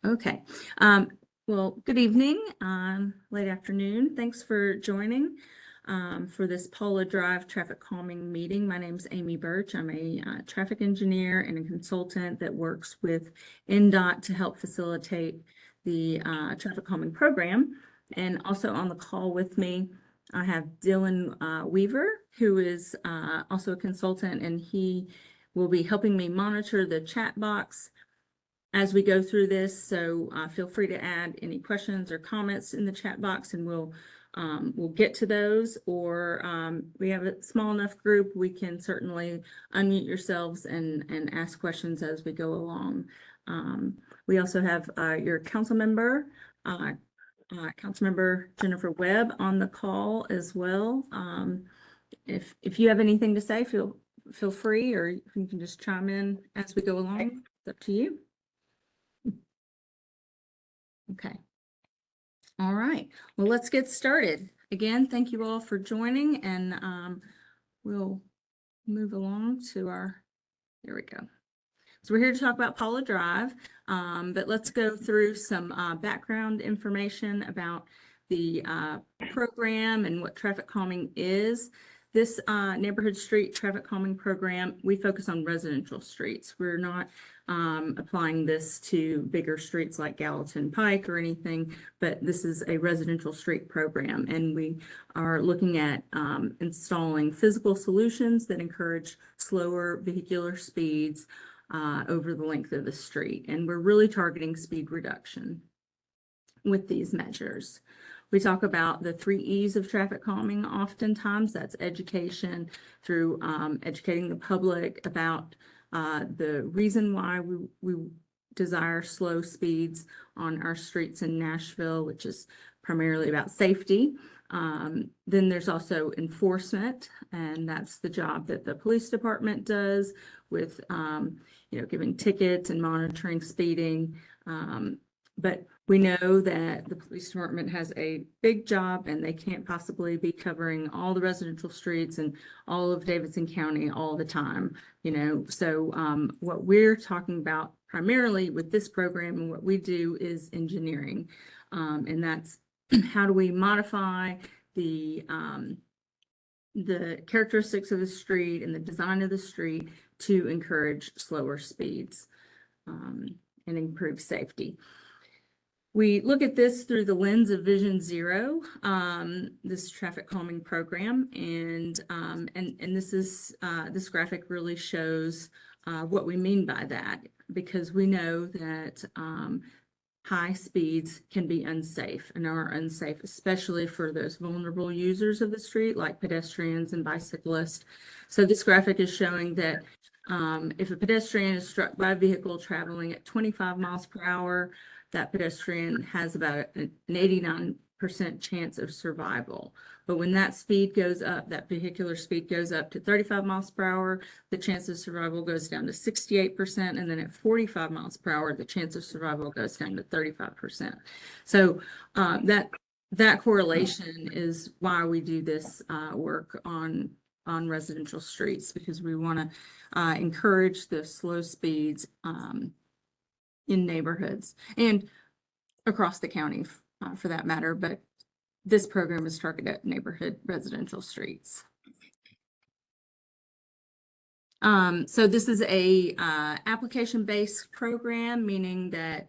Okay. Well, good evening, late afternoon. Thanks for joining for this Paula Drive traffic calming meeting. My name is Amy Birch. I'm a traffic engineer and a consultant that works with NDOT to help facilitate the traffic calming program. And also on the call with me, I have Dylan Weaver, who is also a consultant, and he will be helping me monitor the chat box as we go through this. So feel free to add any questions or comments in the chat box, and we'll get to those. Or we have a small enough group, we can certainly unmute yourselves and ask questions as we go along. We also have your council member, Councilmember Jennifer Webb, on the call as well. If you have anything to say, feel free, or you can just chime in as we go along. It's up to you. Okay. All right. Well, let's get started. Again, thank you all for joining, and we'll move along to our, there we go. So we're here to talk about Paula Drive, but let's go through some background information about the program and what traffic calming is. This neighborhood street traffic calming program, we focus on residential streets. We're not applying this to bigger streets like Gallatin Pike or anything, but this is a residential street program, and we are looking at installing physical solutions that encourage slower vehicular speeds over the length of the street. And we're really targeting speed reduction with these measures. We talk about the 3 E's of traffic calming oftentimes. That's education, through educating the public about the reason why we desire slow speeds on our streets in Nashville, which is primarily about safety. Then there's also enforcement, and that's the job that the police department does with giving tickets and monitoring speeding. But we know that the police department has a big job, and they can't possibly be covering all the residential streets and all of Davidson County all the time, So what we're talking about primarily with this program and what we do is engineering, and that's how do we modify the characteristics of the street and the design of the street to encourage slower speeds and improve safety. We look at this through the lens of Vision Zero, this traffic calming program, and this graphic really shows what we mean by that, because we know that high speeds can be unsafe and are unsafe, especially for those vulnerable users of the street, like pedestrians and bicyclists. So this graphic is showing that if a pedestrian is struck by a vehicle traveling at 25 miles per hour, that pedestrian has about an 89% chance of survival. But when that speed goes up, that vehicular speed goes up to 35 miles per hour, the chance of survival goes down to 68%. And then at 45 miles per hour, the chance of survival goes down to 35%. So that correlation is why we do this work on residential streets, because we want to encourage the slow speeds in neighborhoods and across the county for that matter, but this program is targeted at neighborhood residential streets. So this is a application-based program, meaning that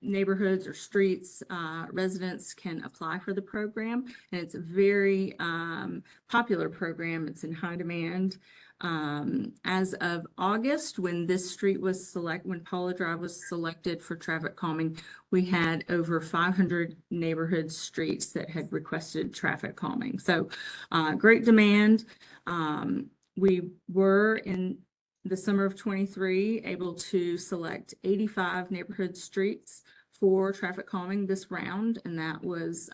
neighborhoods or streets residents can apply for the program, and it's a very popular program. It's in high demand. As of August, when this street was when Paula Drive was selected for traffic calming, we had over 500 neighborhood streets that had requested traffic calming. So great demand. We were in the summer of 23 able to select 85 neighborhood streets for traffic calming this round, and that was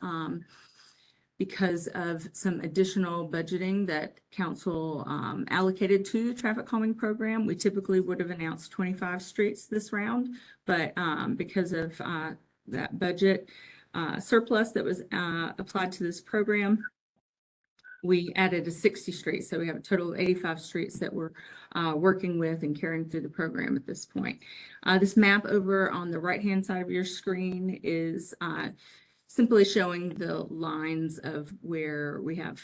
because of some additional budgeting that council allocated to the traffic calming program. We typically would have announced 25 streets this round, but because of that budget surplus that was applied to this program, we added a 60 streets. So we have a total of 85 streets that we're working with and carrying through the program at this point. This map over on the right-hand side of your screen is simply showing the lines of where we have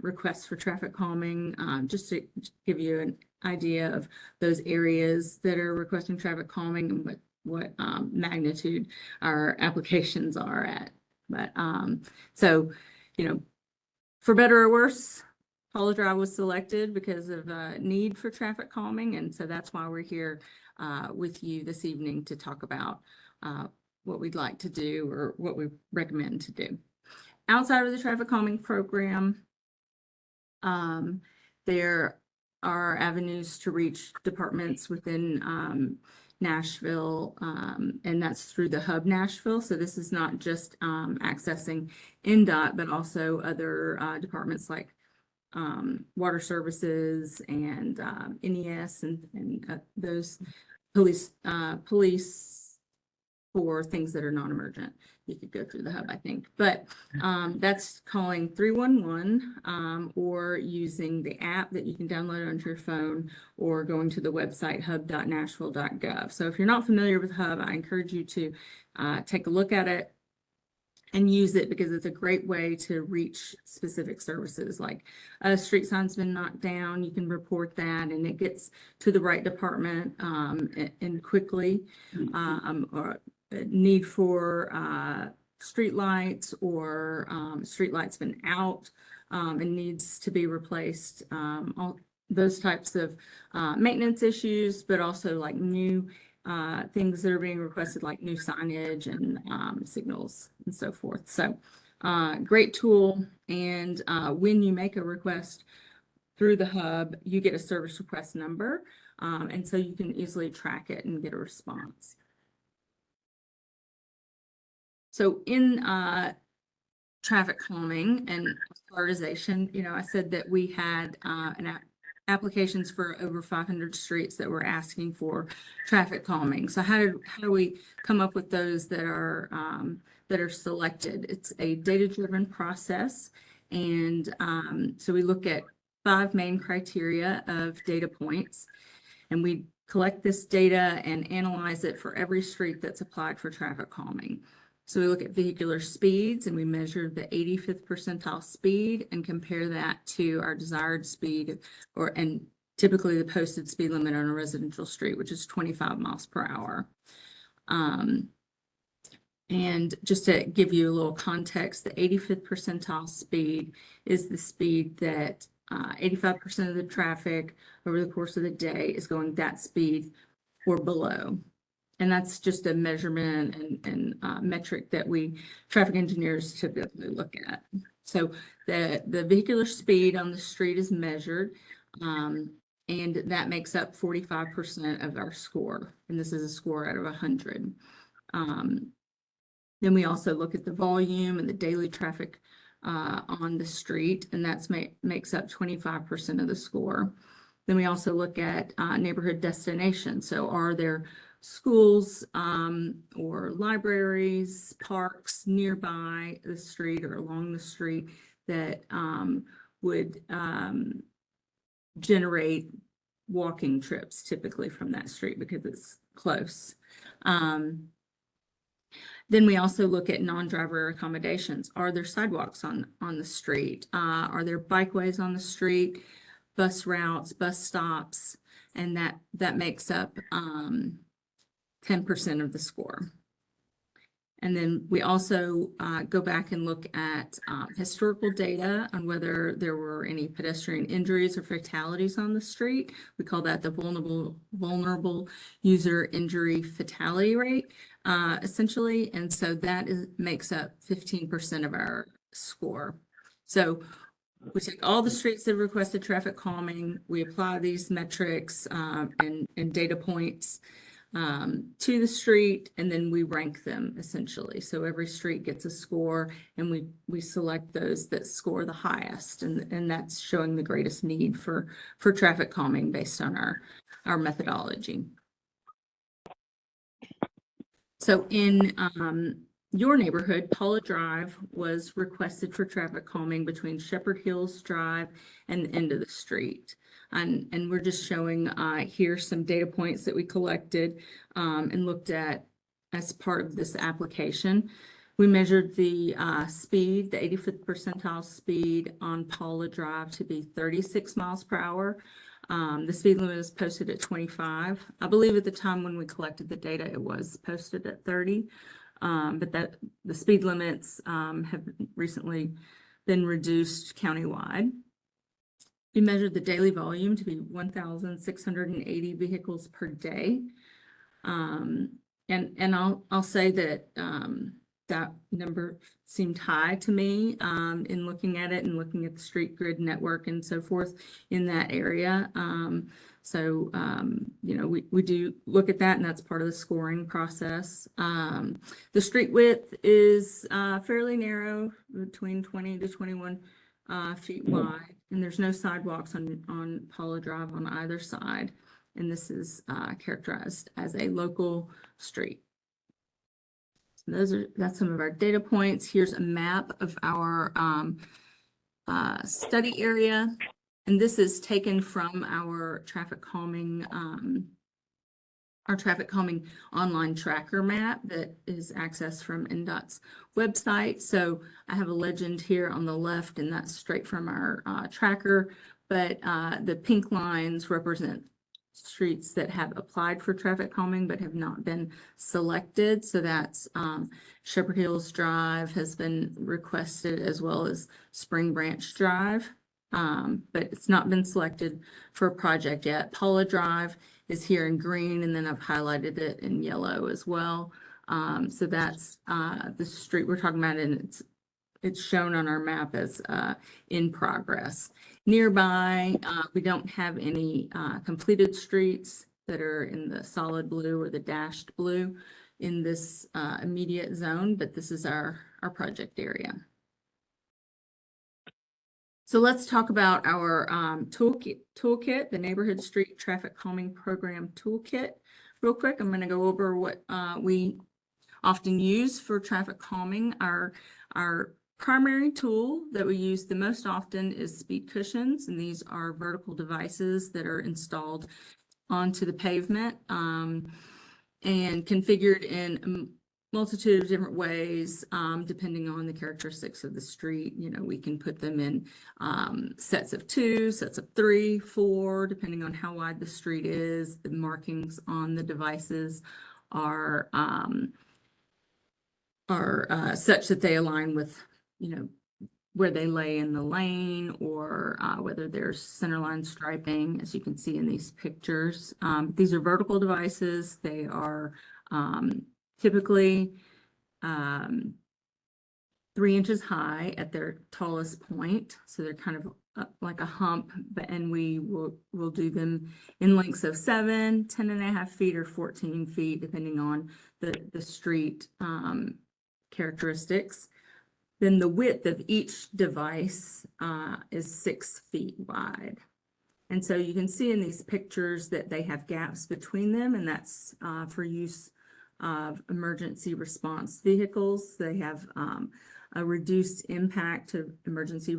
requests for traffic calming, just to give you an idea of those areas that are requesting traffic calming and what magnitude our applications are at. But so, you know, for better or worse, Paula Drive was selected because of a need for traffic calming, and so that's why we're here with you this evening to talk about what we'd like to do or what we recommend to do. Outside of the traffic calming program, there are avenues to reach departments within Nashville, and that's through the Hub Nashville. So this is not just accessing NDOT, but also other departments like water services and NES and those police for things that are non-emergent. You could go through the Hub, I think, but that's calling 311 or using the app that you can download onto your phone or going to the website hub.Nashville.gov. So if you're not familiar with Hub, I encourage you to take a look at it and use it, because it's a great way to reach specific services. Like a street sign's been knocked down, you can report that and it gets to the right department and quickly, or need for street lights, or street lights been out and needs to be replaced. All those types of maintenance issues, but also like new things that are being requested, like new signage and signals and so forth. So great tool. And when you make a request through the Hub, you get a service request number. And so you can easily track it and get a response. So in traffic calming and prioritization, you know, I said that we had applications for over 500 streets that were asking for traffic calming. So how do we come up with those that are selected? It's a data-driven process, and so we look at 5 main criteria of data points, and we collect this data and analyze it for every street that's applied for traffic calming. So we look at vehicular speeds and we measure the 85th percentile speed and compare that to our desired speed, and typically the posted speed limit on a residential street, which is 25 miles per hour. And just to give you a little context, the 85th percentile speed is the speed that 85% of the traffic over the course of the day is going that speed or below. And that's just a measurement and metric that we traffic engineers typically look at. So the vehicular speed on the street is measured, and that makes up 45% of our score. And this is a score out of 100. Then we also look at the volume and the daily traffic on the street, and that makes up 25% of the score. Then we also look at neighborhood destinations. So are there schools or libraries, parks nearby the street or along the street that would generate walking trips typically from that street because it's close. Then we also look at non-driver accommodations. Are there sidewalks on the street? Are there bikeways on the street, bus routes, bus stops? And that makes up 10% of the score. And then we also go back and look at historical data on whether there were any pedestrian injuries or fatalities on the street. We call that the vulnerable user injury fatality rate, essentially. And so that makes up 15% of our score. So we take all the streets that requested traffic calming, we apply these metrics and data points to the street, and then we rank them essentially. So every street gets a score, and we select those that score the highest, and that's showing the greatest need for traffic calming based on our methodology. So in your neighborhood, Paula Drive, was requested for traffic calming between Shepherd Hills Drive and the end of the street. And we're just showing here some data points that we collected and looked at as part of this application. We measured the speed, the 85th percentile speed on Paula Drive to be 36 miles per hour. The speed limit is posted at 25. I believe at the time when we collected the data, it was posted at 30. But that the speed limits have recently been reduced countywide. We measured the daily volume to be 1,680 vehicles per day. And I'll say that that number seemed high to me in looking at it and looking at the street grid network and so forth in that area. You know, we do look at that, and that's part of the scoring process. The street width is fairly narrow, between 20 to 21 feet wide, and there's no sidewalks on Paula Drive on either side. And this is characterized as a local street. So that's some of our data points. Here's a map of our study area. And this is taken from our traffic calming online tracker map that is accessed from NDOT's website. So I have a legend here on the left, and that's straight from our tracker. But the pink lines represent streets that have applied for traffic calming but have not been selected. So that's Shepherd Hills Drive has been requested, as well as Spring Branch Drive. But it's not been selected for a project yet. Paula Drive is here in green, and then I've highlighted it in yellow as well. So that's the street we're talking about, and it's shown on our map as in progress. Nearby, we don't have any completed streets that are in the solid blue or the dashed blue in this immediate zone, but this is our project area. So let's talk about our toolkit, the Neighborhood Street Traffic Calming Program Toolkit. Real quick, I'm going to go over what we often use for traffic calming. Our primary tool that we use the most often is speed cushions, and these are vertical devices that are installed onto the pavement and configured in multitude of different ways, depending on the characteristics of the street. You know, we can put them in sets of 2, sets of 3, 4, depending on how wide the street is. The markings on the devices are such that they align with, you know, where they lay in the lane, or whether there's centerline striping, as you can see in these pictures. These are vertical devices. They are typically 3 inches high at their tallest point. So they're kind of like a hump, and we'll do them in lengths of 7, 10.5 feet, or 14 feet, depending on the street characteristics. Then the width of each device is 6 feet wide. And so you can see in these pictures that they have gaps between them, and that's for use of emergency response vehicles. They have a reduced impact to emergency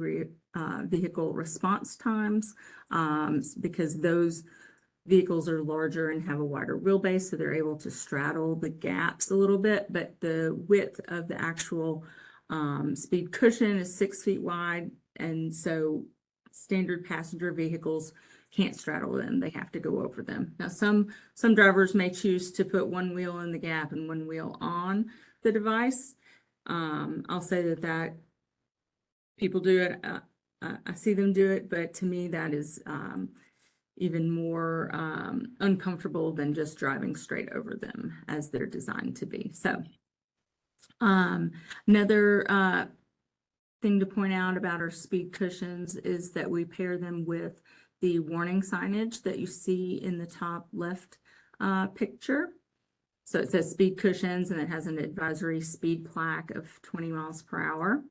vehicle response times because those vehicles are larger and have a wider wheelbase, so they're able to straddle the gaps a little bit. But the width of the actual speed cushion is 6 feet wide, and so standard passenger vehicles can't straddle them. They have to go over them. Now, some drivers may choose to put one wheel in the gap and one wheel on the device. I'll say that people do it. I see them do it, but to me, that is even more uncomfortable than just driving straight over them, as they're designed to be. So another thing to point out about our speed cushions is that we pair them with the warning signage that you see in the top left picture. So it says speed cushions, and it has an advisory speed plaque of 20 miles per hour.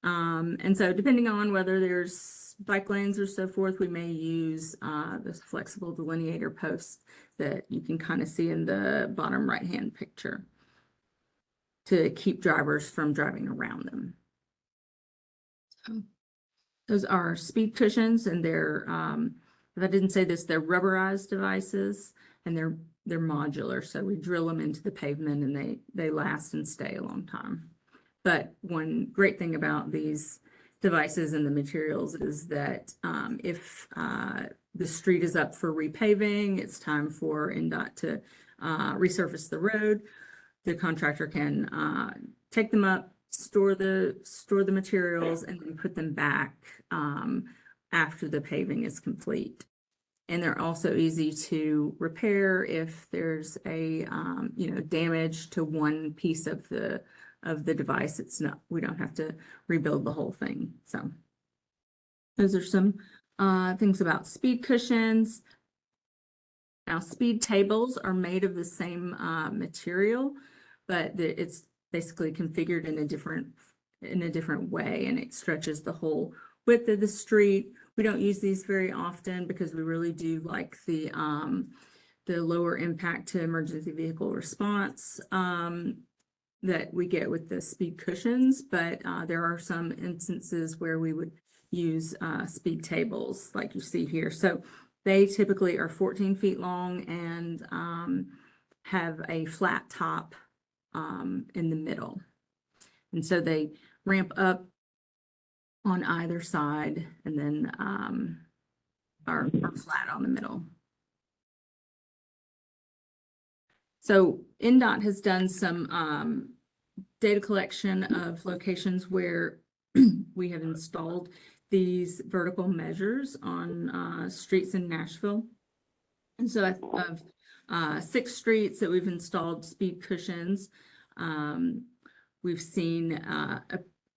And so depending on whether there's bike lanes or so forth, we may use this flexible delineator post that you can kind of see in the bottom right-hand picture. to keep drivers from driving around them. So those are speed cushions, and they're, if I didn't say this, they're rubberized devices, and they're modular. So we drill them into the pavement, and they last and stay a long time. But one great thing about these devices and the materials is that if the street is up for repaving, it's time for NDOT to resurface the road, the contractor can take them up, store the materials, and then put them back after the paving is complete. And they're also easy to repair if there's a damage to one piece of the device. We don't have to rebuild the whole thing. So those are some things about speed cushions. Now, speed tables are made of the same material, but it's basically configured in a different way, and it stretches the whole width of the street. We don't use these very often because we really do like the lower impact to emergency vehicle response that we get with the speed cushions, but there are some instances where we would use speed tables like you see here. So they typically are 14 feet long and have a flat top in the middle. And so they ramp up on either side and then are flat on the middle. So NDOT has done some data collection of locations where we have installed these vertical measures on streets in Nashville. And so of 6 streets that we've installed speed cushions, we've seen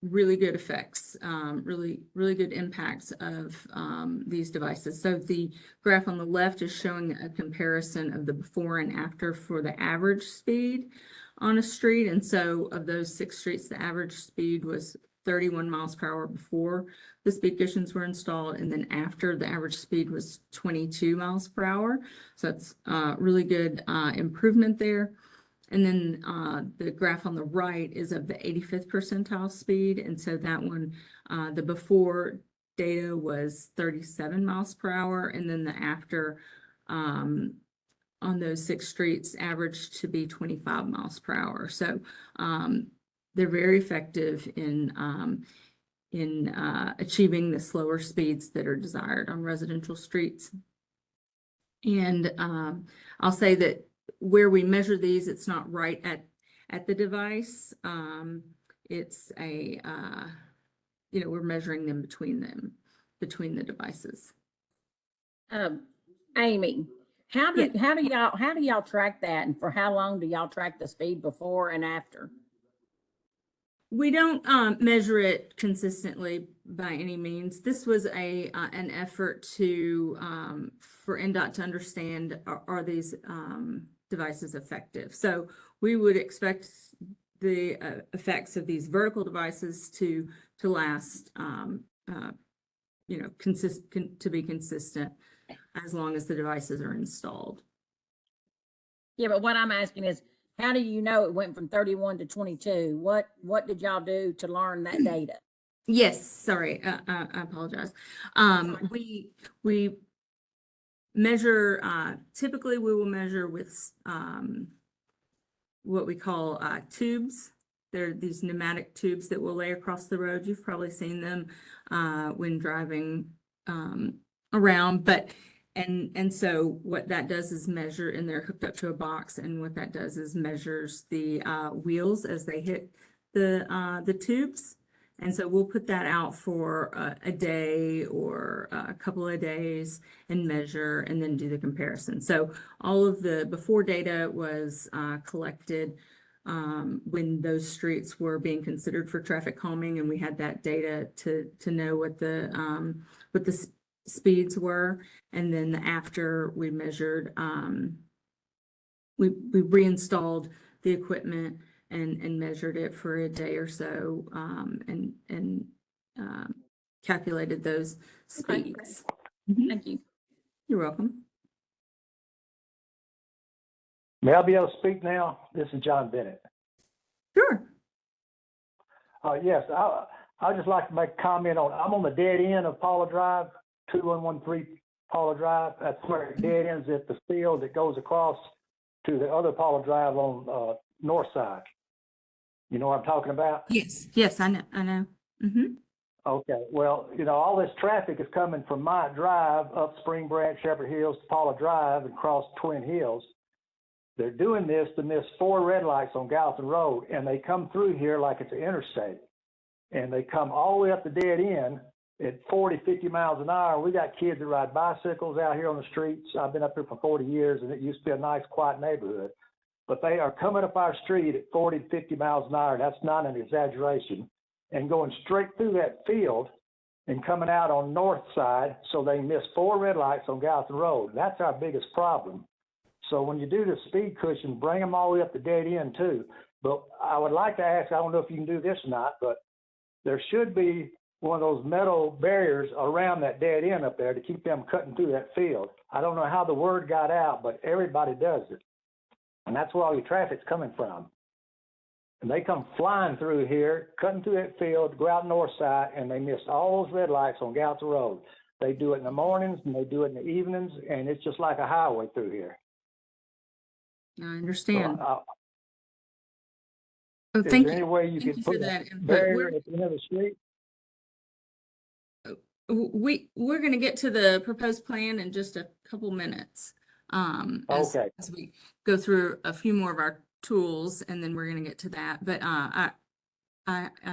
really good effects, really good impacts of these devices. So the graph on the left is showing a comparison of the before and after for the average speed on a street. And so of those 6 streets, the average speed was 31 miles per hour before the speed cushions were installed, and then after, the average speed was 22 miles per hour. So it's really good improvement there. And then the graph on the right is of the 85th percentile speed. And so that one, the before data was 37 miles per hour. And then the after on those 6 streets averaged to be 25 miles per hour. So they're very effective in achieving the slower speeds that are desired on residential streets. And I'll say that where we measure these, it's not right at the device. It's a, we're measuring them between the devices. Amy, how do y'all track that, and for how long do y'all track the speed before and after? We don't measure it consistently by any means. This was an effort to for NDOT to understand are these devices effective. So we would expect the effects of these vertical devices to last, to be consistent as long as the devices are installed. Yeah, but what I'm asking is, how do you know it went from 31 to 22? What did y'all do to learn that data? Yes, sorry, I apologize. We measure, typically we will measure with what we call tubes. They're these pneumatic tubes that we'll lay across the road. You've probably seen them when driving around, and so what that does is measure, and they're hooked up to a box, and what that does is measures the wheels as they hit the tubes. And so we'll put that out for a day or a couple of days and measure, and then do the comparison. So all of the before data was collected when those streets were being considered for traffic calming, and we had that data to know what the speeds were. And then after we measured, we reinstalled the equipment and measured it for a day or so, and calculated those speeds. Okay. Thank you. You're welcome. May I be able to speak now? This is John Bennett. Sure. Yes, I'd just like to make a comment on, I'm on the dead end of Paula Drive, 2113 Paula Drive. That's where it dead ends at the field that goes across to the other Paula Drive on north side. You know what I'm talking about? Yes. Yes, I know. Mm-hmm. Okay, well, all this traffic is coming from my drive up Spring Branch, Shepherd Hills to Paula Drive and across Twin Hills. They're doing this to miss 4 red lights on Gallatin Road, and they come through here like it's an interstate. And they come all the way up the dead end at 40, 50 miles an hour. We got kids that ride bicycles out here on the streets. I've been up here for 40 years, and it used to be a nice, quiet neighborhood. But they are coming up our street at 40 to 50 miles an hour. That's not an exaggeration. And going straight through that field and coming out on north side, so they miss 4 red lights on Gallatin Road. That's our biggest problem. So when you do the speed cushion, bring them all the way up the dead end too. But I would like to ask, I don't know if you can do this or not, but there should be one of those metal barriers around that dead end up there to keep them cutting through that field. I don't know how the word got out, but everybody does it. And that's where all your traffic's coming from. And they come flying through here, cutting through that field, go out north side, and they miss all those red lights on Gallatin Road. They do it in the mornings and they do it in the evenings, and it's just like a highway through here. I understand. So, Oh, is thank there any you. way you Thank could you for put a that input. barrier at the end of the street? We're going to get to the proposed plan in just a couple minutes. Okay. As we go through a few more of our tools, and then we're going to get to that. But I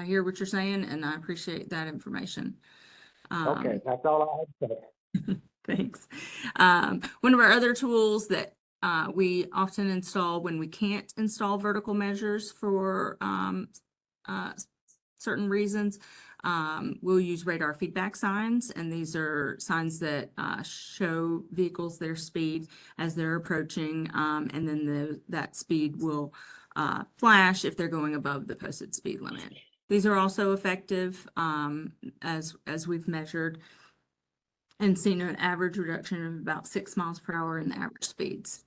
hear what you're saying, and I appreciate that information. Okay, that's all I had to say. Thanks. One of our other tools that we often install when we can't install vertical measures for certain reasons, we'll use radar feedback signs, and these are signs that show vehicles their speed as they're approaching, and then that speed will flash if they're going above the posted speed limit. These are also effective as we've measured and seen an average reduction of about 6 miles per hour in the average speeds.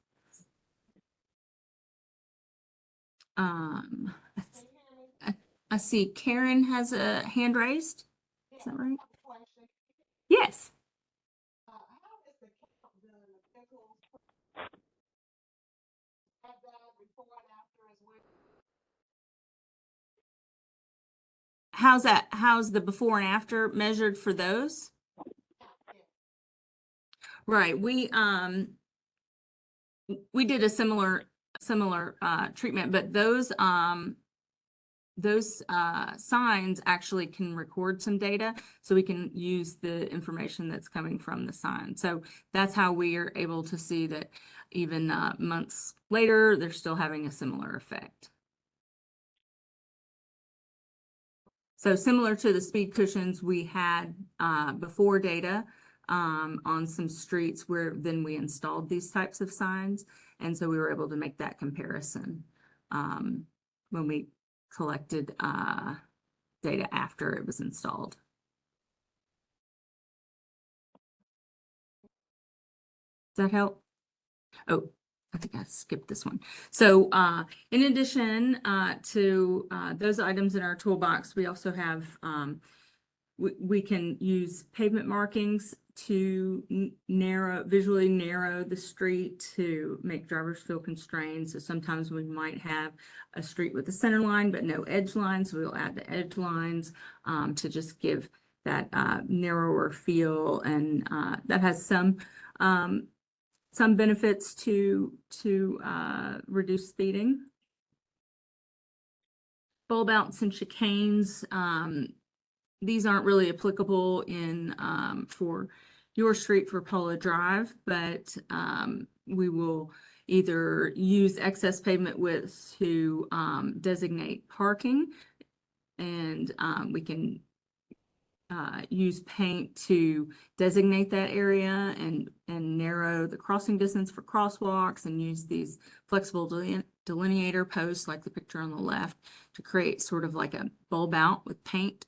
I see Karen has a hand raised. Is that right? Yes. How's the before and after measured for those? Right. We did a similar treatment, but those signs actually can record some data, so we can use the information that's coming from the sign. So that's how we are able to see that even months later, they're still having a similar effect. So similar to the speed cushions, we had before data on some streets where then we installed these types of signs. And so we were able to make that comparison when we collected data after it was installed. Does that help? Oh, I think I skipped this one. So in addition to those items in our toolbox, we also have, we can use pavement markings to visually narrow the street to make drivers feel constrained. So sometimes we might have a street with a center line but no edge lines. So we'll add the edge lines to just give that narrower feel, and that has some benefits to reduce speeding. Bulb outs and chicanes. These aren't really applicable in for your street for Paula Drive, but we will either use excess pavement width to designate parking, and we can use paint to designate that area and narrow the crossing distance for crosswalks, and use these flexible delineator posts like the picture on the left to create sort of like a bulb out with paint.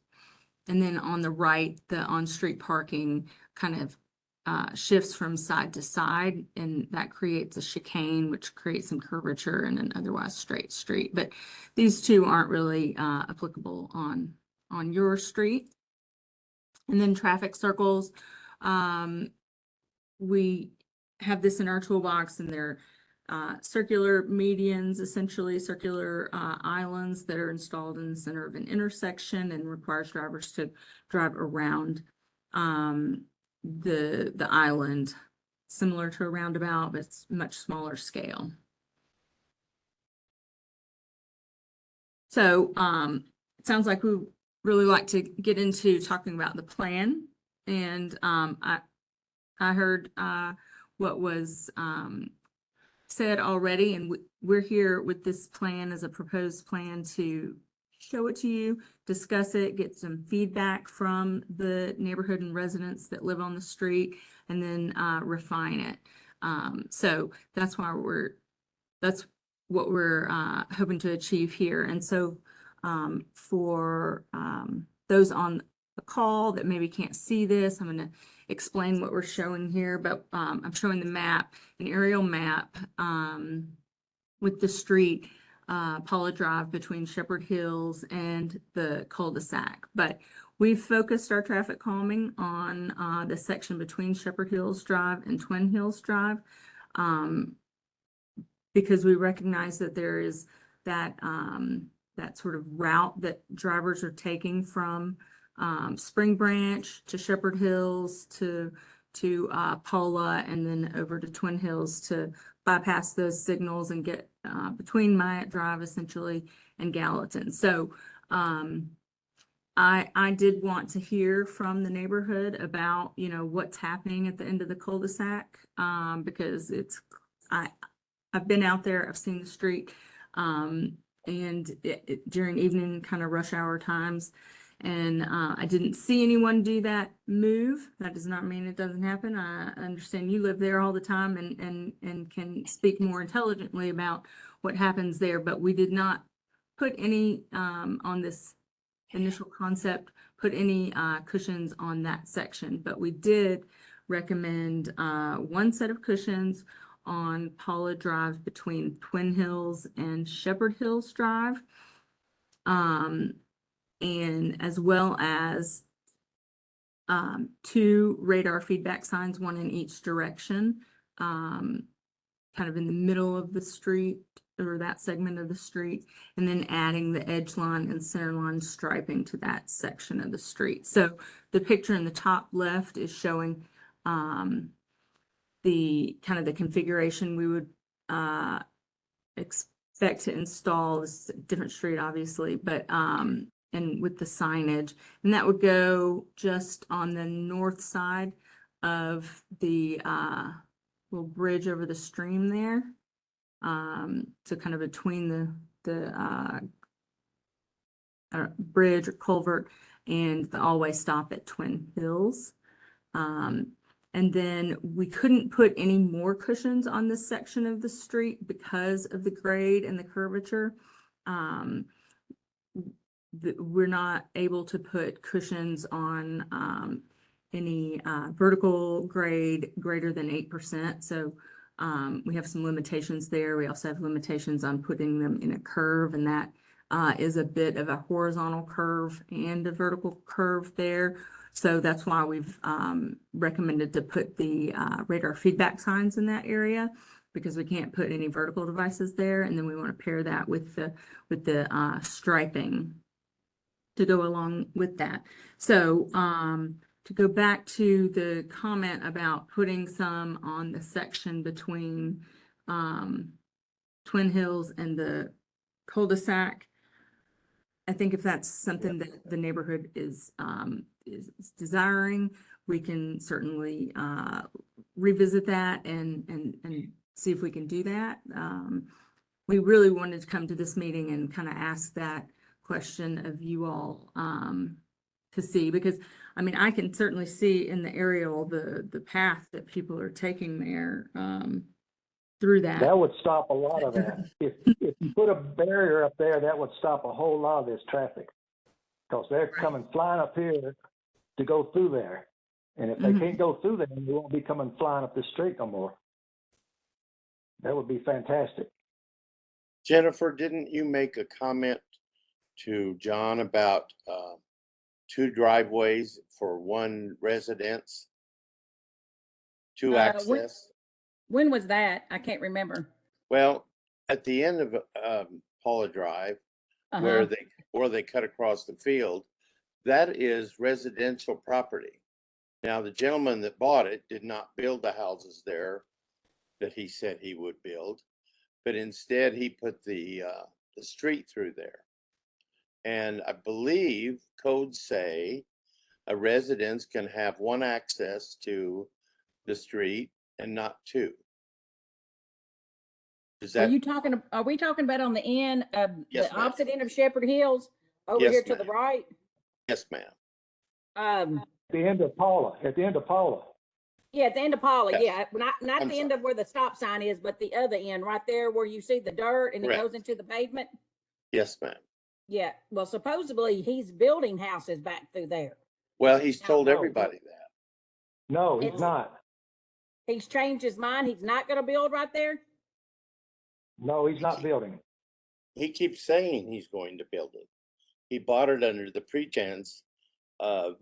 And then on the right, the on-street parking kind of shifts from side to side, and that creates a chicane, which creates some curvature in an otherwise straight street. But these two aren't really applicable on your street. And then traffic circles. We have this in our toolbox, and they're circular medians, essentially circular islands that are installed in the center of an intersection and requires drivers to drive around the island, similar to a roundabout, but it's much smaller scale. So it sounds like we really like to get into talking about the plan. And I heard what was said already, and we're here with this plan as a proposed plan to show it to you, discuss it, get some feedback from the neighborhood and residents that live on the street, and then refine it. So that's what we're hoping to achieve here. And so for those on the call that maybe can't see this, I'm going to explain what we're showing here, but I'm showing the map, an aerial map with the street, Paula Drive between Shepherd Hills and the cul-de-sac. But we've focused our traffic calming on the section between Shepherd Hills Drive and Twin Hills Drive because we recognize that there is that sort of route that drivers are taking from Spring Branch to Shepherd Hills to Paula, and then over to Twin Hills to bypass those signals and get between Myatt Drive essentially and Gallatin. So I did want to hear from the neighborhood about, you know, what's happening at the end of the cul-de-sac because I've been out there, I've seen the street and during evening kind of rush hour times. And I didn't see anyone do that move. That does not mean it doesn't happen. I understand you live there all the time and can speak more intelligently about what happens there, but we did not put any on this initial concept, put any cushions on that section, but we did recommend one set of cushions on Paula Drive between Twin Hills and Shepherd Hills Drive. And as well as 2 radar feedback signs, 1 in each direction, kind of in the middle of the street or that segment of the street, and then adding the edge line and center line striping to that section of the street. So the picture in the top left is showing the kind of the configuration we would expect to install. This is a different street, obviously, but and with the signage, and that would go just on the north side of the little bridge over the stream there. So kind of between the bridge or culvert and the all-way stop at Twin Hills. And then we couldn't put any more cushions on this section of the street because of the grade and the curvature. We're not able to put cushions on any vertical grade greater than 8%. So we have some limitations there. We also have limitations on putting them in a curve, and that is a bit of a horizontal curve and a vertical curve there. So that's why we've recommended to put the radar feedback signs in that area, because we can't put any vertical devices there. And then we want to pair that with the striping to go along with that. So to go back to the comment about putting some on the section between Twin Hills and the cul-de-sac, I think if that's something that the neighborhood is desiring, we can certainly revisit that and see if we can do that. We really wanted to come to this meeting and kind of ask that question of you all to see, because I mean, I can certainly see in the aerial the path that people are taking there through that. That would stop a lot of that. If you put a barrier up there, that would stop a whole lot of this traffic, because they're coming flying up here to go through there. And if they Mhm. can't go through there, they won't be coming flying up the street no more. That would be fantastic. Jennifer, didn't you make a comment to John about 2 driveways for 1 residence? 2 When, access? when was that? I can't remember. Well, at the end of Paula Drive, where Uh-huh. they cut across the field, that is residential property. Now, the gentleman that bought it did not build the houses there that he said he would build, but instead he put the street through there. And I believe codes say a residence can have 1 access to the street and not 2. Is Are that? we talking about on the end of Yes, the ma'am. opposite end of Shepherd Hills over Yes, here to the ma'am. right? Yes, ma'am. Um, At the end of Paula, yeah, at the end of Paula, Yes. yeah, not I'm the end sorry. of where the stop sign is, but the other end, right there where you see the dirt and it Correct. goes into the pavement. Yes, ma'am. Yeah, well, supposedly he's building houses back through there. Well, he's told No. everybody that. no, he's It's- not. He's changed his mind. He's not gonna build right there. No, he's not building. He keeps saying he's going to build it. He bought it under the pretense of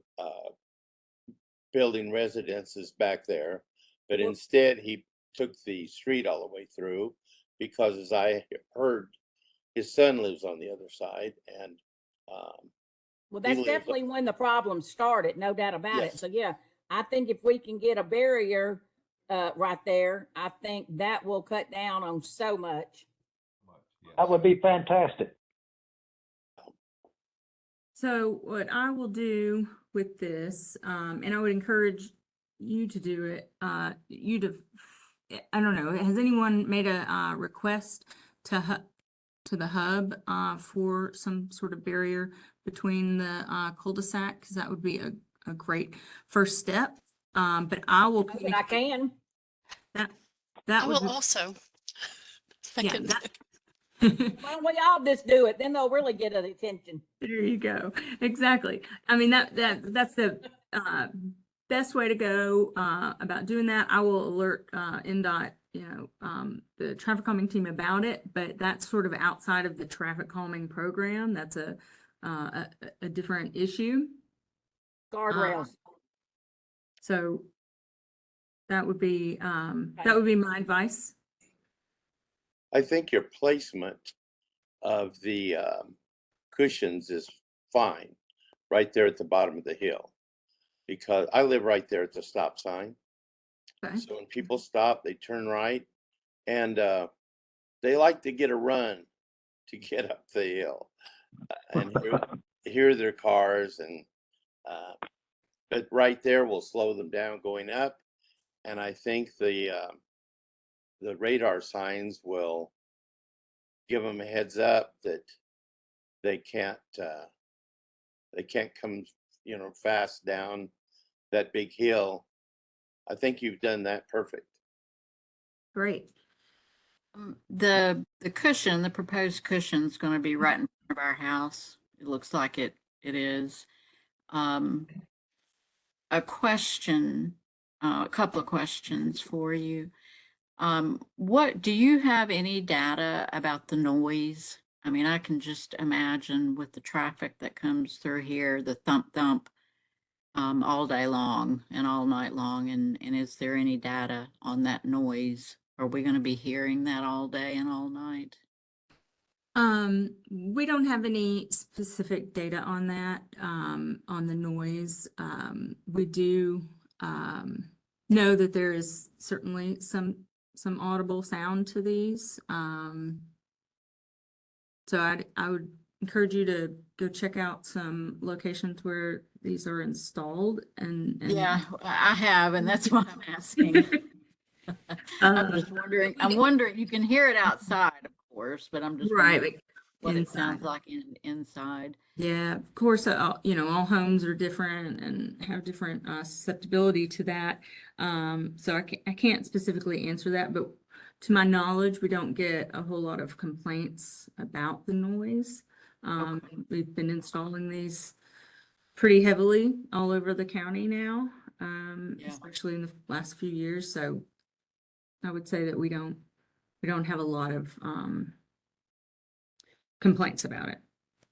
building residences back there, but Well- instead he took the street all the way through because, as I heard, his son lives on the other side, and Well, He that's lives- definitely when the problem started, no doubt about it. Yes. So yeah, I think if we can get a barrier right there, I think that will cut down on so much. That would be fantastic. So what I will do with this, and I would encourage you to do it, I don't know, has anyone made a request to the hub for some sort of barrier between the cul-de-sac? Because that would be a great first step. But I will But I can. that I would will also. yeah, Second. Why don't we all just do it? Then they'll really get an attention. There you go. Exactly. I mean, that's the best way to go about doing that. I will alert NDOT, the traffic calming team about it, but that's sort of outside of the traffic calming program. That's a different issue. Guardrails. So that would be my advice. I think your placement of the cushions is fine, right there at the bottom of the hill, because I live right there at the stop sign. Okay. So when people stop, they turn right, and they like to get a run to get up the hill and hear their cars, and but right there will slow them down going up. And I think the radar signs will give them a heads up that they can't come fast down that big hill. I think you've done that perfect. Great. The cushion, the proposed cushion is going to be right in front of our house. It looks like it is. A question, a couple of questions for you. What do you have any data about the noise? I mean, I can just imagine with the traffic that comes through here, the thump thump all day long and all night long. And is there any data on that noise? Are we going to be hearing that all day and all night? We don't have any specific data on that, on the noise. We do know that there is certainly some audible sound to these. So I would encourage you to go check out some locations where these are installed and Yeah, I have, and that's why I'm asking. I'm just wondering. I'm wondering. You can hear it outside, of course, but I'm just wondering right, what it inside. sounds like inside. Yeah, of course, all homes are different and have different susceptibility to that. So I can't specifically answer that, but to my knowledge, we don't get a whole lot of complaints about the noise. We've been installing these pretty heavily all over the county now. Yeah. especially in the last few years. So I would say that we don't have a lot of complaints about it.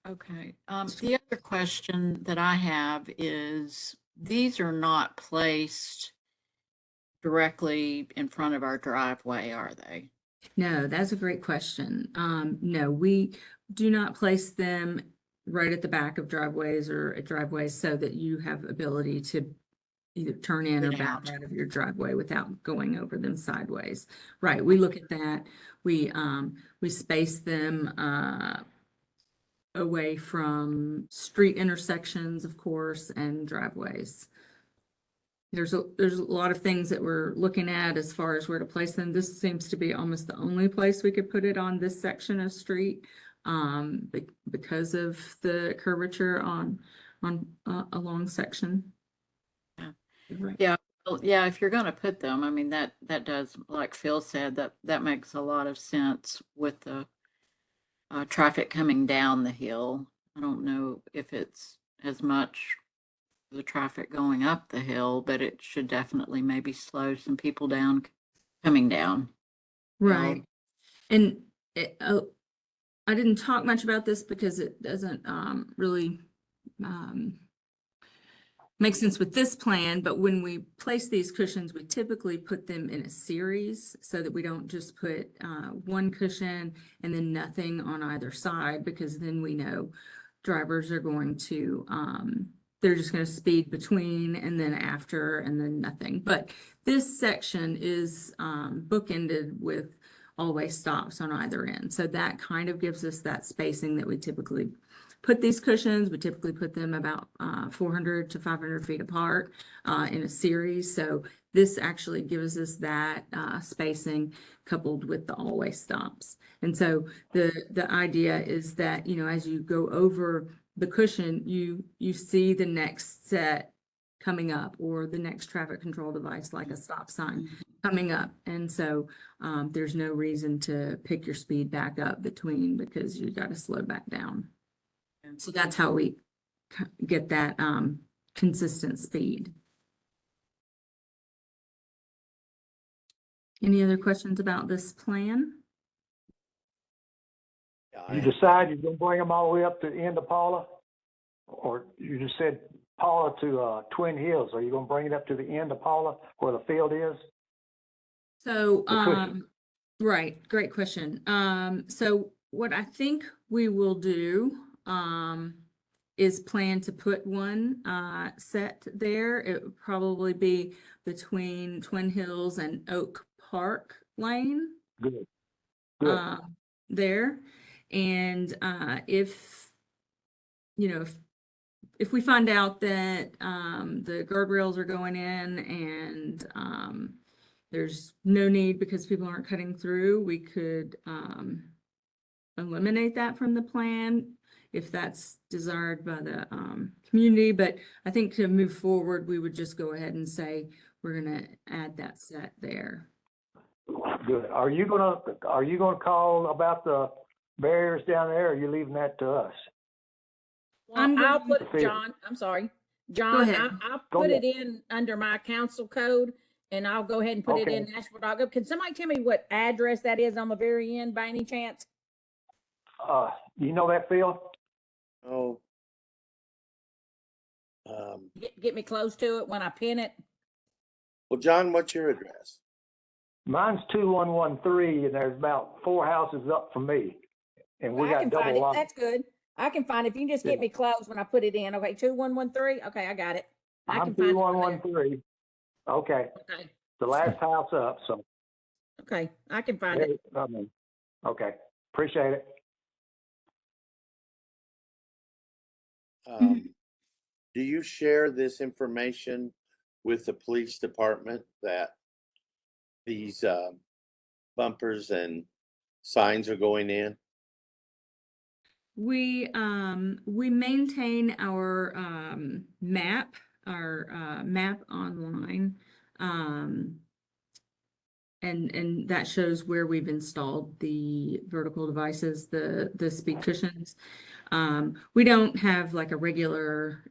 Okay. The other question that I have is, these are not placed directly in front of our driveway, are they? No, that's a great question. No, we do not place them right at the back of driveways or at driveways so that you have ability to either turn in or Get back out. out of your driveway without going over them sideways. Right, we look at that. We space them away from street intersections, of course, and driveways. There's a lot of things that we're looking at as far as where to place them. This seems to be almost the only place we could put it on this section of street, because of the curvature on a long section. Yeah. Right. Yeah. Well, yeah, if you're going to put them, I mean, that does, like Phil said, that makes a lot of sense with the traffic coming down the hill. I don't know if it's as much the traffic going up the hill, but it should definitely maybe slow some people down coming down. Right. And I didn't talk much about this because it doesn't really make sense with this plan, but when we place these cushions, we typically put them in a series so that we don't just put one cushion and then nothing on either side, because then we know drivers are going to they're just going to speed between and then after and then nothing. But this section is bookended with always stops on either end. So that kind of gives us that spacing that we typically put these cushions. We typically put them about 400 to 500 feet apart in a series. So this actually gives us that spacing coupled with the always stops. And so the idea is that, you know, as you go over the cushion, you see the next set coming up, or the next traffic control device like a stop sign coming up. And so there's no reason to pick your speed back up between, because you got to slow back down. So that's how we get that consistent speed. Any other questions about this plan? Yeah, You decide you're gonna bring them all the way up to the end of Paula? Or you just said Paula to Twin Hills, are you gonna bring it up to the end of Paula where the field is? So, The cushion. right, great question. So what I think we will do is plan to put one set there. It would probably be between Twin Hills and Oak Park Lane. Good. Good. There. And if, you know, if we find out that the guardrails are going in and there's no need because people aren't cutting through, we could eliminate that from the plan if that's desired by the community. But I think to move forward, we would just go ahead and say we're gonna add that set there. Good. Are you gonna call about the barriers down there, or are you leaving that to us? Well, I'm I'll going put to it, feel- John, I'm sorry. John, ahead. I'll Go put ahead. it in under my council code, and I'll go ahead and put it in Nashville.gov. Can somebody tell me what address that is on the very end by any chance? You know that, Phil? Oh. Get me close to it when I pin it. Well, John, what's your address? Mine's 2113, and there's about 4 houses up from me. And we I got can find double it. lock. That's good. I can find it. If you can just get me close when I put it in. Okay, 2113. Okay, I got it. I I'm can find it on there. 2113. Okay, Okay, the last house up, so. okay, I can find it. Okay, appreciate it. Do you share this information with the police department that these bumpers and signs are going in? We maintain our map online. And that shows where we've installed the vertical devices, the speed cushions. We don't have like a regular,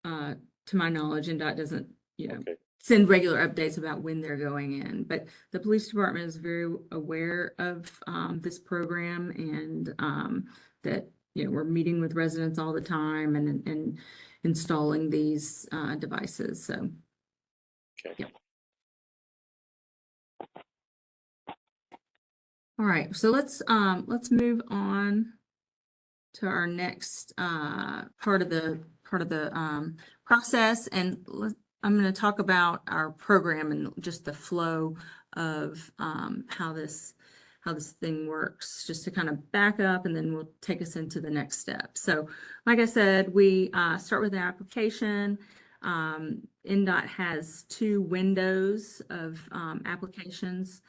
to my knowledge, NDOT doesn't, you know, Okay. send regular updates about when they're going in. But the police department is very aware of this program, and that, you know, we're meeting with residents all the time and installing these devices. So, Okay. yeah. All right, so let's move on to our next part of the process, and I'm going to talk about our program and just the flow of how this thing works, just to kind of back up, and then we'll take us into the next step. So, like I said, we start with the application. NDOT has 2 windows of applications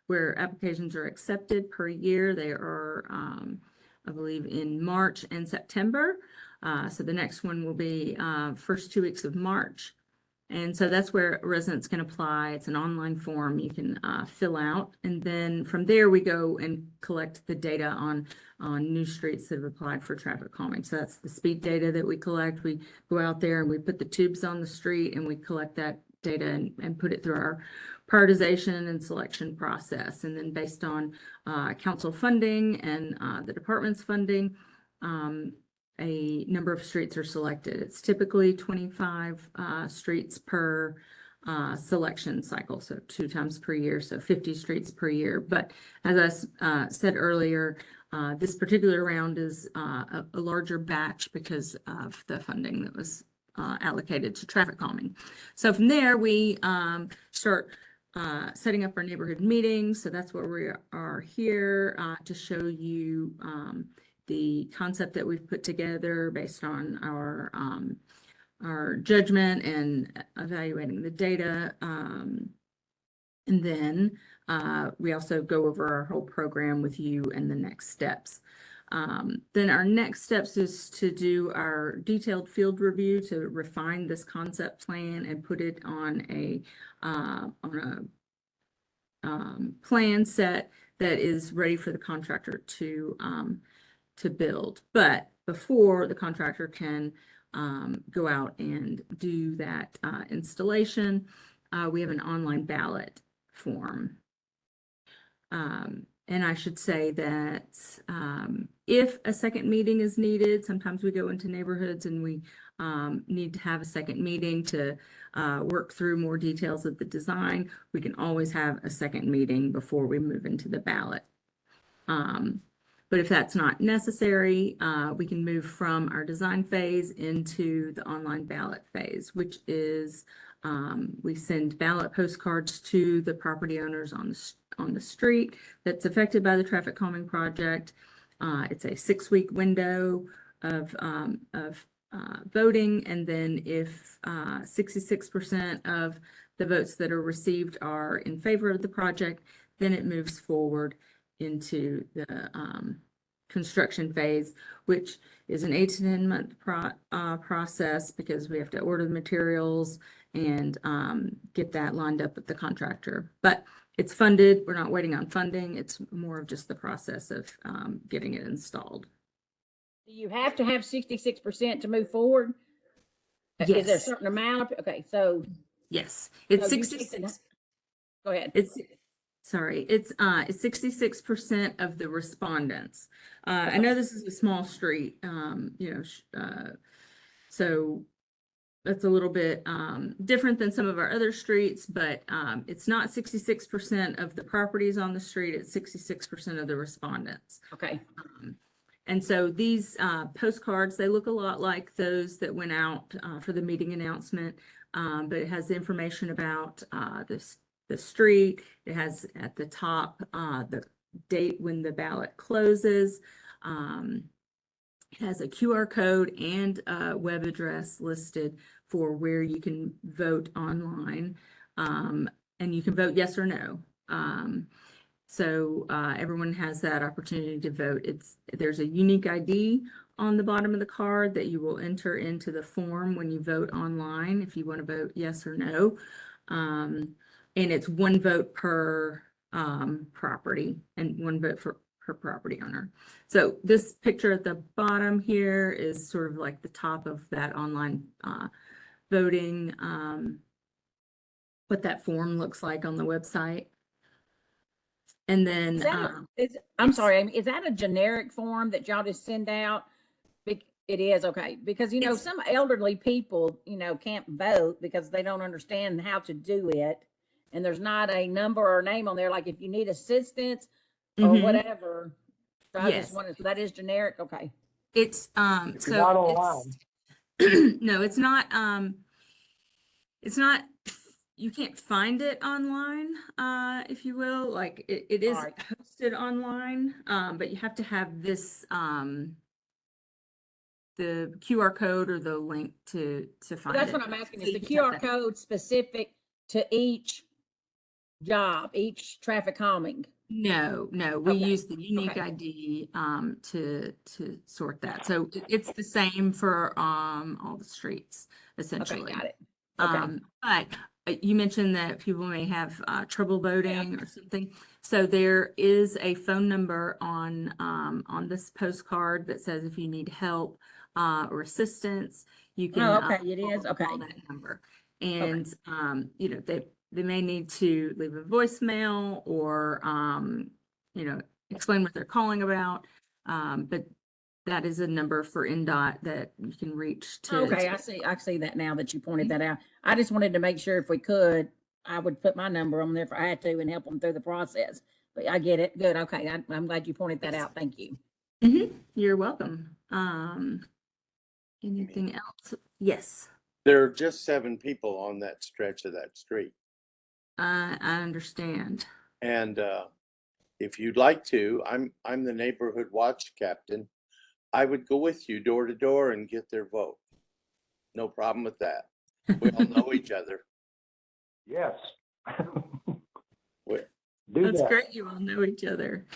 where applications are accepted per year. They are, I believe, in March and September. So the next one will be first 2 weeks of March. And so that's where residents can apply. It's an online form you can fill out. And then from there, we go and collect the data on new streets that have applied for traffic calming. So that's the speed data that we collect. We go out there and we put the tubes on the street, and we collect that data and put it through our prioritization and selection process. And then based on council funding and the department's funding, a number of streets are selected. It's typically 25 streets per selection cycle, so 2 times per year, so 50 streets per year. But as I said earlier, this particular round is a larger batch because of the funding that was allocated to traffic calming. So from there, we start setting up our neighborhood meetings. So that's where we are here to show you the concept that we've put together based on our judgment and evaluating the data. And then we also go over our whole program with you and the next steps. Then our next steps is to do our detailed field review to refine this concept plan and put it on a plan set that is ready for the contractor to build. But before the contractor can go out and do that installation, we have an online ballot form. And I should say that if a second meeting is needed, sometimes we go into neighborhoods and we need to have a second meeting to work through more details of the design. We can always have a second meeting before we move into the ballot. But if that's not necessary, we can move from our design phase into the online ballot phase, which is we send ballot postcards to the property owners on the street that's affected by the traffic calming project. It's a 6-week window of voting, and then if 66% of the votes that are received are in favor of the project, then it moves forward into the construction phase, which is an 8 to 10 month process, because we have to order the materials and get that lined up with the contractor. But it's funded. We're not waiting on funding. It's more of just the process of getting it installed. Do you have to have 66% to move forward? Yes. Is there a certain amount? Okay, so. Yes, it's so 66. Go ahead. It's 66% of the respondents. I know this is a small street, so that's a little bit different than some of our other streets, but it's not 66% of the properties on the street. It's 66% of the respondents. Okay. And so these postcards, they look a lot like those that went out for the meeting announcement, but it has information about the street. It has at the top the date when the ballot closes. It has a QR code and a web address listed for where you can vote online, and you can vote yes or no. So everyone has that opportunity to vote. There's a unique ID on the bottom of the card that you will enter into the form when you vote online, if you want to vote yes or no. And it's 1 vote per property and 1 vote per property owner. So this picture at the bottom here is sort of like the top of that online voting what that form looks like on the website. And then, Is that I'm sorry, Amy, is that a generic form that y'all just send out? It is, okay, because, you know, It's- some elderly people, you know, can't vote because they don't understand how to do it. And there's not a number or name on there, like if you need assistance or Mhm. whatever. So I just Yes, wanted, so that is generic, okay. it's, If you're not so online, it's, no, it's not, you can't find it online, if you will, like it is Alright. hosted online, but you have to have this, the QR code or the link to So find that's it. what I'm asking, So is you the can type QR that. code specific to each job, each traffic calming? No, we Okay, use the unique okay. ID to sort that. So it's the same for all the streets Okay, essentially. got it. Okay. But you mentioned that people may have trouble Yeah. voting or something. So there is a phone number on this postcard that says if you need help or assistance, you can Oh, okay, it is, call okay. that number. And you know, they may need to leave a voicemail or you know, explain what they're calling about. But that is a number for NDOT that you can reach to. Okay, I see that now that you pointed that out. I just wanted to make sure if we could, I would put my number on there if I had to and help them through the process. But I get it. Good. Okay. I'm glad you pointed that out. Thank you. You're welcome. Anything else? Yes, There are just 7 people on that stretch of that street. I understand. And if you'd like to, I'm the neighborhood watch captain. I would go with you door to door and get their vote. No problem with that. We all know each other. yes. We- Do That's that. great. You all know each other.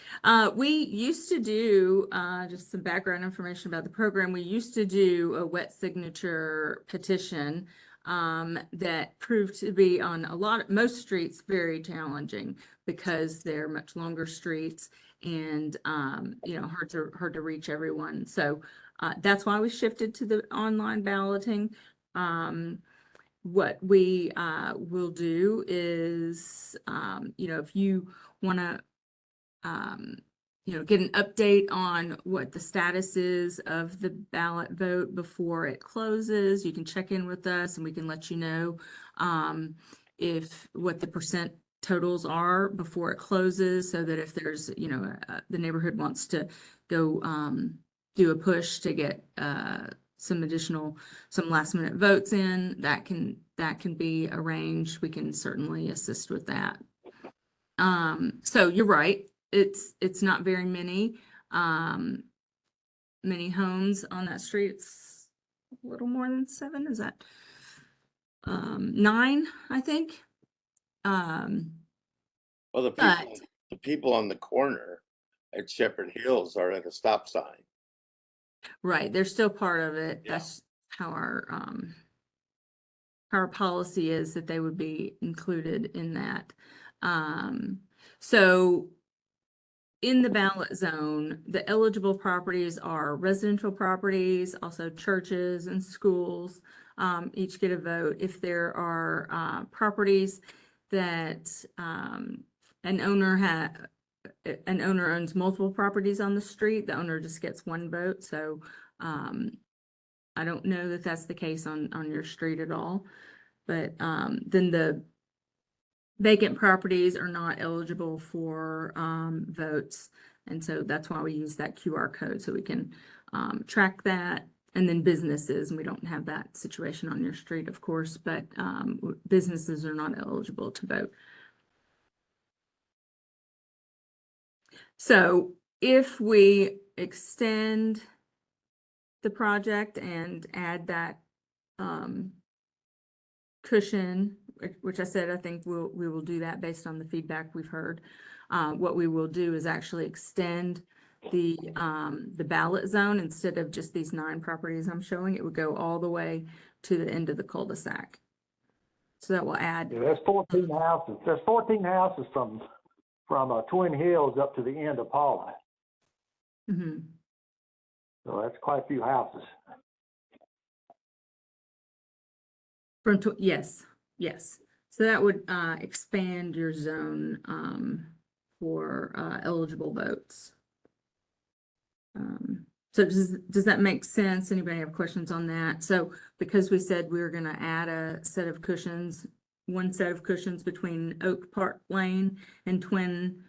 We used to do, just some background information about the program. We used to do a wet signature petition that proved to be on most streets very challenging because they're much longer streets and, you know, hard to reach everyone. So that's why we shifted to the online balloting. What we will do is, you know, if you want to, you know, get an update on what the status is of the ballot vote before it closes, you can check in with us and we can let you know if what the percent totals are before it closes, so that if there's, you know, the neighborhood wants to go do a push to get some last minute votes in, that can be arranged. We can certainly assist with that. So you're right. It's not very many homes on that street. It's a little more than 7. Is that 9, I think? Well, But the people on the corner at Shepherd Hills are at a stop sign. right, they're still part of it. Yeah. That's how our policy is, that they would be included in that. So in the ballot zone, the eligible properties are residential properties, also churches and schools, each get a vote. If there are properties that an owner owns multiple properties on the street, the owner just gets 1 vote. So I don't know that that's the case on your street at all. But then the vacant properties are not eligible for votes. And so that's why we use that QR code, so we can track that. And then businesses, and we don't have that situation on your street, of course, but businesses are not eligible to vote. So if we extend the project and add that cushion, which I said, I think we will do that based on the feedback we've heard. What we will do is actually extend the ballot zone. Instead of just these 9 properties I'm showing, it would go all the way to the end of the cul-de-sac. So that will add. Yeah, there's 14 houses. There's 14 houses from Twin Hills up to the end of Paula. Mhm. So that's quite a few houses. Yes. So that would expand your zone for eligible boats. So does that make sense? Anybody have questions on that? So because we said we were going to add a set of cushions, one set of cushions between Oak Park Lane and Twin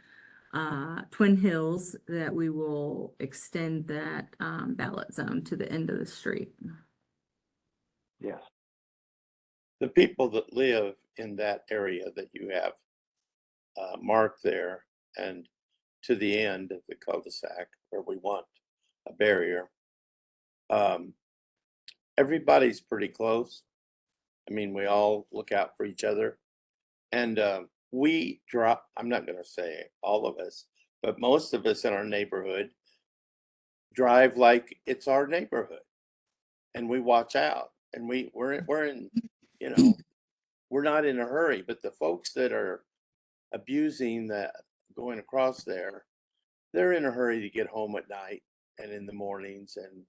Hills, that we will extend that ballot zone to the end of the street. Yes. The people that live in that area that you have marked there and to the end of the cul-de-sac where we want a barrier, everybody's pretty close. I mean, we all look out for each other. And I'm not going to say all of us, but most of us in our neighborhood drive like it's our neighborhood. And we watch out. And we're in, you know, we're not in a hurry. But the folks that are abusing that, going across there, they're in a hurry to get home at night and in the mornings. And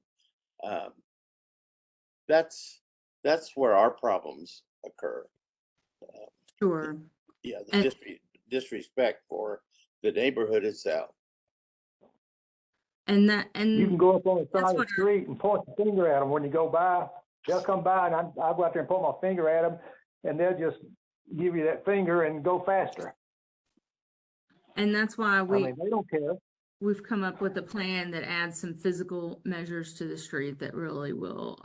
that's where our problems occur. Sure. Yeah, the And- disrespect for the neighborhood itself. And You can go up on the That's side of what the street and point the finger at them when you go by. They'll come by and I'll go out there and point my finger at them, and they'll just give you that finger and go faster. that's why I mean, they don't care. we've come up with a plan that adds some physical measures to the street that really will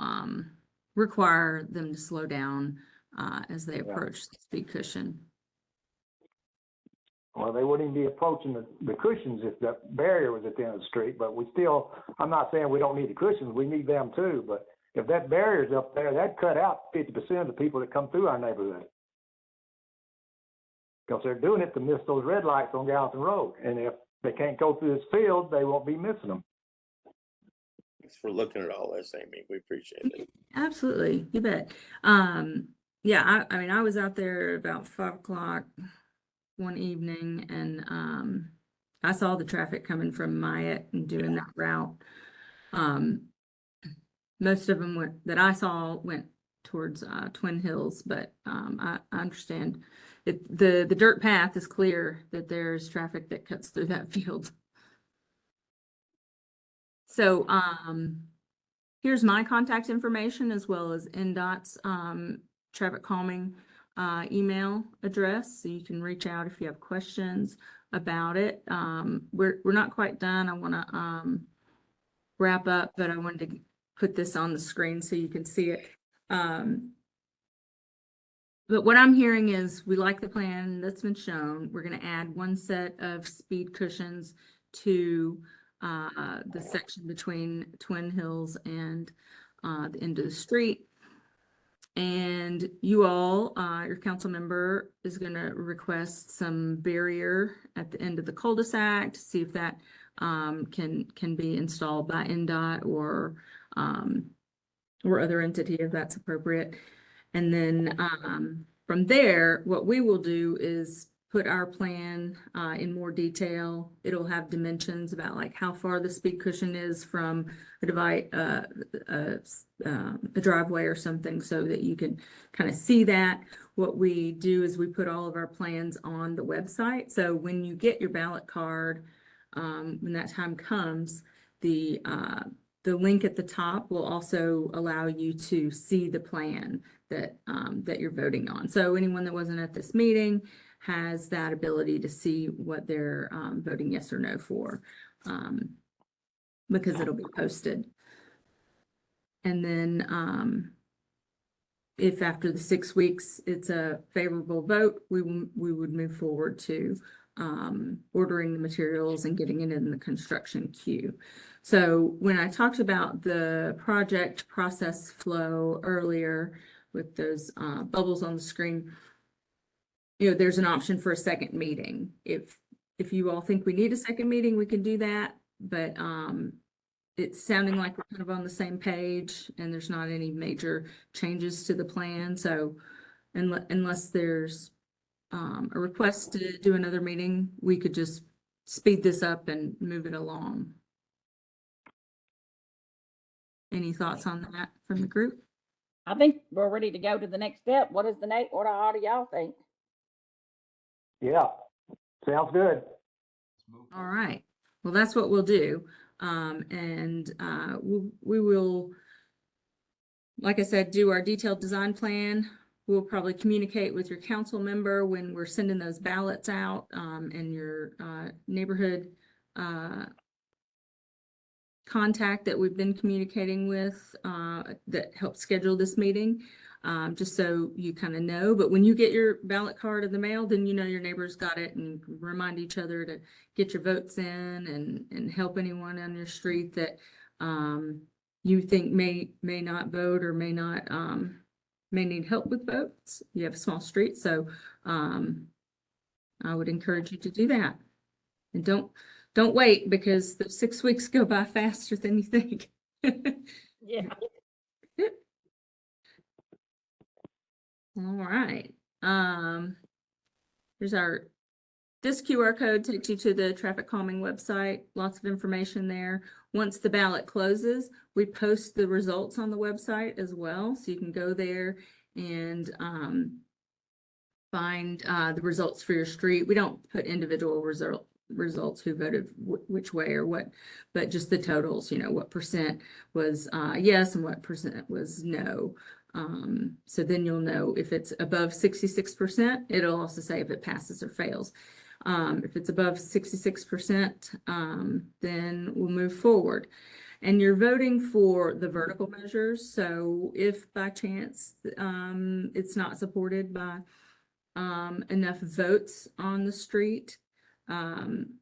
require them to slow down as they approach the speed cushion. Well, they wouldn't even be approaching the cushions if the barrier was at the end of the street, but I'm not saying we don't need the cushions, we need them too, but if that barrier's up there, that'd cut out 50% of the people that come through our neighborhood. Because they're doing it to miss those red lights on Gallatin Road, and if they can't go through this field, they won't be missing them. Thanks for looking at all this, Amy. We appreciate it. Absolutely, you bet. Yeah, I mean, I was out there about 5 o'clock one evening, and I saw the traffic coming from Myatt and doing that route. Most of them that I saw went towards Twin Hills, but I understand the dirt path is clear that there's traffic that cuts through that field. So here's my contact information as well as NDOT's traffic calming email address, so you can reach out if you have questions about it. We're not quite done. I want to wrap up, but I wanted to put this on the screen so you can see it. But what I'm hearing is we like the plan that's been shown. We're going to add one set of speed cushions to the section between Twin Hills and the end of the street. And you all, your council member is going to request some barrier at the end of the cul-de-sac to see if that can be installed by NDOT or other entity if that's appropriate. And then from there, what we will do is put our plan in more detail. It'll have dimensions about like how far the speed cushion is from a driveway or something, so that you can kind of see that. What we do is we put all of our plans on the website. So when you get your ballot card, when that time comes, the link at the top will also allow you to see the plan that you're voting on. So anyone that wasn't at this meeting has that ability to see what they're voting yes or no for, because it'll be posted. And then if after the 6 weeks it's a favorable vote, we would move forward to ordering the materials and getting it in the construction queue. So when I talked about the project process flow earlier with those bubbles on the screen, you know, there's an option for a second meeting. If you all think we need a second meeting, we can do that. But it's sounding like we're kind of on the same page and there's not any major changes to the plan. So unless there's a request to do another meeting, we could just speed this up and move it along. Any thoughts on that from the group? I think we're ready to go to the next step. What is the next, how do y'all think? Yeah, sounds good. All right. Well, that's what we'll do. We will, like I said, do our detailed design plan. We'll probably communicate with your council member when we're sending those ballots out, and your neighborhood contact that we've been communicating with that helped schedule this meeting, just so you kind of know. But when you get your ballot card in the mail, then you know your neighbors got it, and remind each other to get your votes in, and help anyone on your street that you think may not vote or may need help with votes. You have a small street, so I would encourage you to do that. And don't wait, because the 6 weeks go by faster than you think. Yeah. All right. This QR code takes you to the Traffic Calming website. Lots of information there. Once the ballot closes, we post the results on the website as well. So you can go there and find the results for your street. We don't put individual results who voted which way or what, but just the totals, what percent was yes and what percent was no. So then you'll know if it's above 66%. It'll also say if it passes or fails. If it's above 66%, then we'll move forward. And you're voting for the vertical measures. So if by chance it's not supported by enough votes on the street, then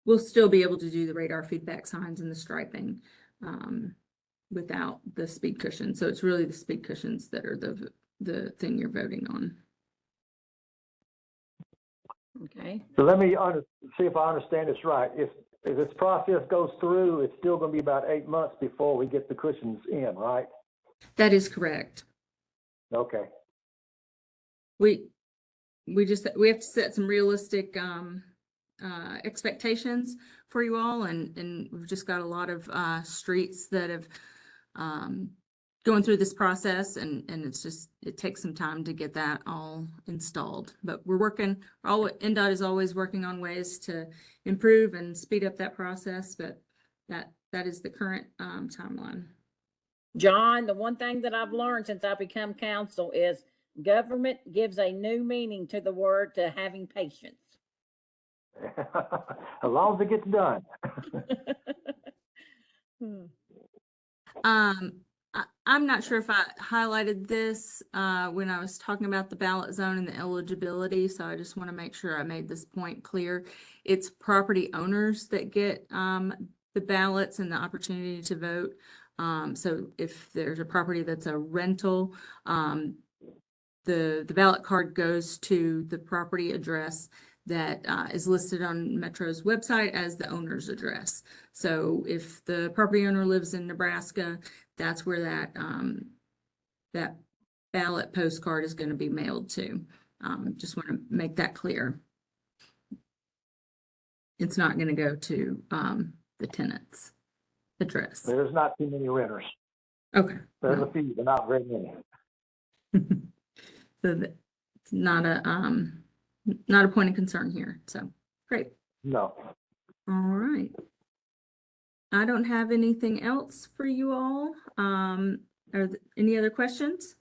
we'll still be able to do the radar feedback signs and the striping without the speed cushion. So it's really the speed cushions that are the thing you're voting on. Okay. So let me see if I understand this right. If this process goes through, it's still going to be about 8 months before we get the cushions in, right? That is correct. Okay. We have to set some realistic expectations for you all, and we've just got a lot of streets that have going through this process, and it takes some time to get that all installed. But we're working. NDOT is always working on ways to improve and speed up that process, but that is the current timeline. John, the one thing that I've learned since I become council is government gives a new meaning to the word to having patience. As long as it gets done. I'm not sure if I highlighted this when I was talking about the ballot zone and the eligibility, so I just want to make sure I made this point clear. It's property owners that get the ballots and the opportunity to vote. So if there's a property that's a rental, the ballot card goes to the property address that is listed on Metro's website as the owner's address. So if the property owner lives in Nebraska, that's where that ballot postcard is going to be mailed to. Just want to make that clear. It's not going to go to the tenant's address. There's not too many renters. Okay. There's a few, but not very many. So it's not a point of concern here. So great. No. All right. I don't have anything else for you all. Are there any other questions?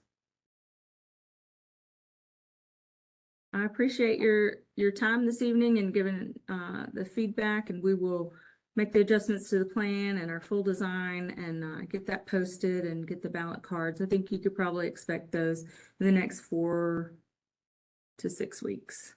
I appreciate your time this evening and giving the feedback, and we will make the adjustments to the plan and our full design and get that posted and get the ballot cards. I think you could probably expect those in the next 4 to 6 weeks.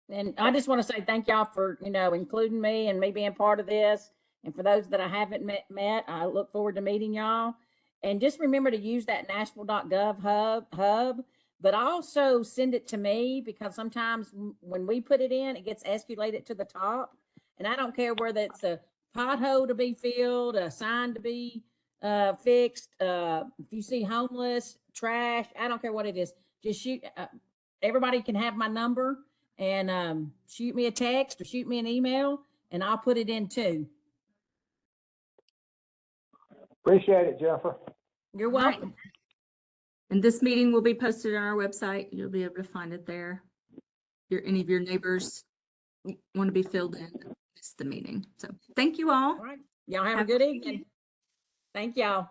And I just want to say thank y'all for, including me and me being part of this. And for those that I haven't met, I look forward to meeting y'all. And just remember to use that Nashville.gov hub, but also send it to me, because sometimes when we put it in, it gets escalated to the top. And I don't care whether it's a pothole to be filled, a sign to be fixed. If you see homeless, trash, I don't care what it is. Just shoot. Everybody can have my number, and shoot me a text or shoot me an email, and I'll put it in too. Appreciate it, Jennifer. You're All right. welcome. And this meeting will be posted on our website. You'll be able to find it there. If any of your neighbors want to be filled in, miss the meeting. So thank you all. All right. Y'all have a Have a good good evening. evening. Thank y'all.